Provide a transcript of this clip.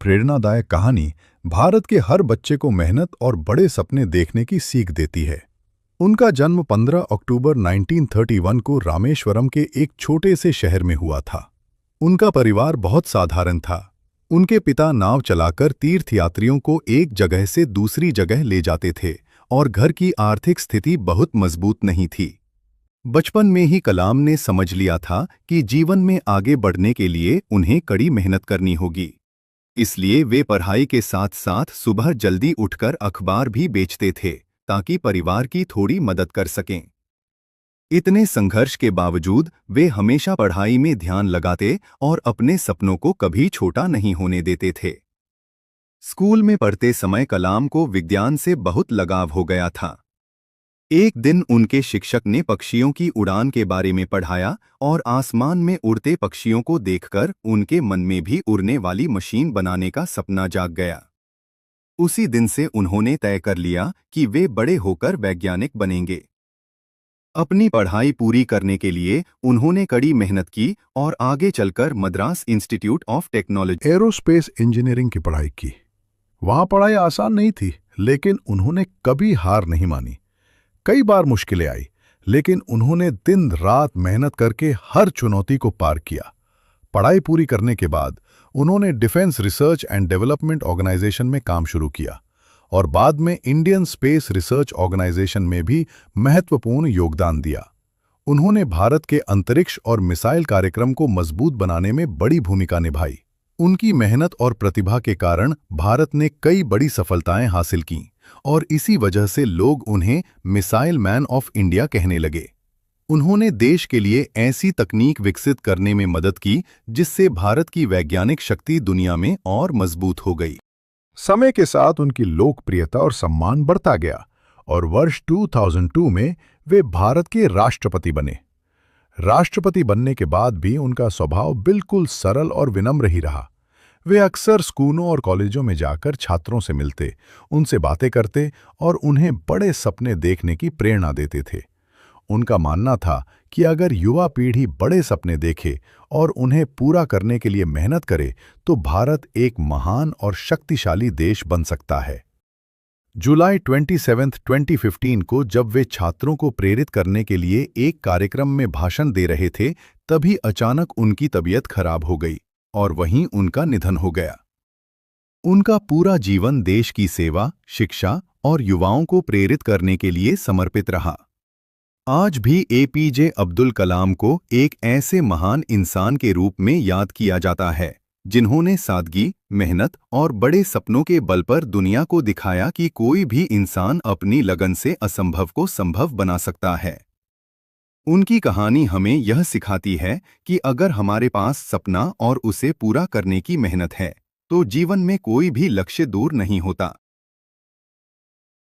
प्रेरणादायक कहानी भारत के हर बच्चे को मेहनत और बड़े सपने देखने की सीख देती है। उनका जन्म 15 अक्टूबर 1931 को रामेश्वरम के एक छोटे से शहर में हुआ था। उनका परिवार बहुत साधारण था। उनके पिता नाव चलाकर तीर्थयात्रियों को एक जगह से दूसरी जगह ले जाते थे और घर की आर्थिक स्थिति बहुत मजबूत नहीं थी। बचपन में ही कलाम ने समझ लिया था कि जीवन में आगे बढ़ने के लिए उन्हें कड़ी मेहनत करनी होगी। इसलिए वे पढ़ाई के साथ साथ सुबह जल्दी उठकर अखबार भी बेचते थे ताकि परिवार की थोड़ी मदद कर सकें। इतने संघर्ष के बावजूद वे हमेशा पढ़ाई में ध्यान लगाते और अपने सपनों को कभी छोटा नहीं होने देते थे। स्कूल में पढ़ते समय कलाम को विज्ञान से बहुत लगाव हो गया था। एक दिन उनके शिक्षक ने पक्षियों की उड़ान के बारे में पढ़ाया और आसमान में उड़ते पक्षियों को देखकर उनके मन में भी उड़ने वाली मशीन बनाने का सपना जाग गया। उसी दिन से उन्होंने तय कर लिया कि वे बड़े होकर वैज्ञानिक बनेंगे। अपनी पढ़ाई पूरी करने के लिए उन्होंने कड़ी मेहनत की और आगे चलकर Madras institute of technology aerospace engineering की पढ़ाई की। वहां पढ़ाई आसान नहीं थी, लेकिन उन्होंने कभी हार नहीं मानी। कई बार मुश्किलें आई, लेकिन उन्होंने दिन रात मेहनत करके हर चुनौती को पार किया। पढ़ाई पूरी करने के बाद उन्होंने defence research and development organisation में काम शुरू किया और बाद में इंडियन स्पेस रिसर्च ऑर्गेनाइजेशन में भी महत्वपूर्ण योगदान दिया। उन्होंने भारत के अंतरिक्ष और मिसाइल कार्यक्रम को मजबूत बनाने में बड़ी भूमिका निभाई। उनकी मेहनत और प्रतिभा के कारण भारत ने कई बड़ी सफलताएं हासिल कीं और इसी वजह से लोग उन्हें मिसाइल मैन ऑफ इंडिया कहने लगे। उन्होंने देश के लिए ऐसी तकनीक विकसित करने में मदद की जिससे भारत की वैज्ञानिक शक्ति दुनिया में और मजबूत हो गई। समय के साथ उनकी लोकप्रियता और सम्मान बढ़ता गया और वर्ष 2002 में वे भारत के राष्ट्रपति बने। राष्ट्रपति बनने के बाद भी उनका स्वभाव बिल्कुल सरल और विनम्र ही रहा। वे अक्सर स्कूलों और कॉलेजों में जाकर छात्रों से मिलते, उनसे बातें करते और उन्हें बड़े सपने देखने की प्रेरणा देते थे। उनका मानना था कि अगर युवा पीढ़ी बड़े सपने देखे और उन्हें पूरा करने के लिए मेहनत करे तो भारत एक महान और शक्तिशाली देश बन सकता है। जुलाई 27, 2015 को जब वे छात्रों को प्रेरित करने के लिए एक कार्यक्रम में भाषण दे रहे थे, तभी अचानक उनकी तबीयत खराब हो गई और वहीं उनका निधन हो गया। उनका पूरा जीवन देश की सेवा, शिक्षा और युवाओं को प्रेरित करने के लिए समर्पित रहा। आज भी एपीजे अब्दुल कलाम को एक ऐसे महान इंसान के रूप में याद किया जाता है जिन्होंने सादगी, मेहनत और बड़े सपनों के बल पर दुनिया को दिखाया कि कोई भी इंसान अपनी लगन से असंभव को संभव बना सकता है। उनकी कहानी हमें यह सिखाती है कि अगर हमारे पास सपना और उसे पूरा करने की मेहनत है, तो जीवन में कोई भी लक्ष्य दूर नहीं होता।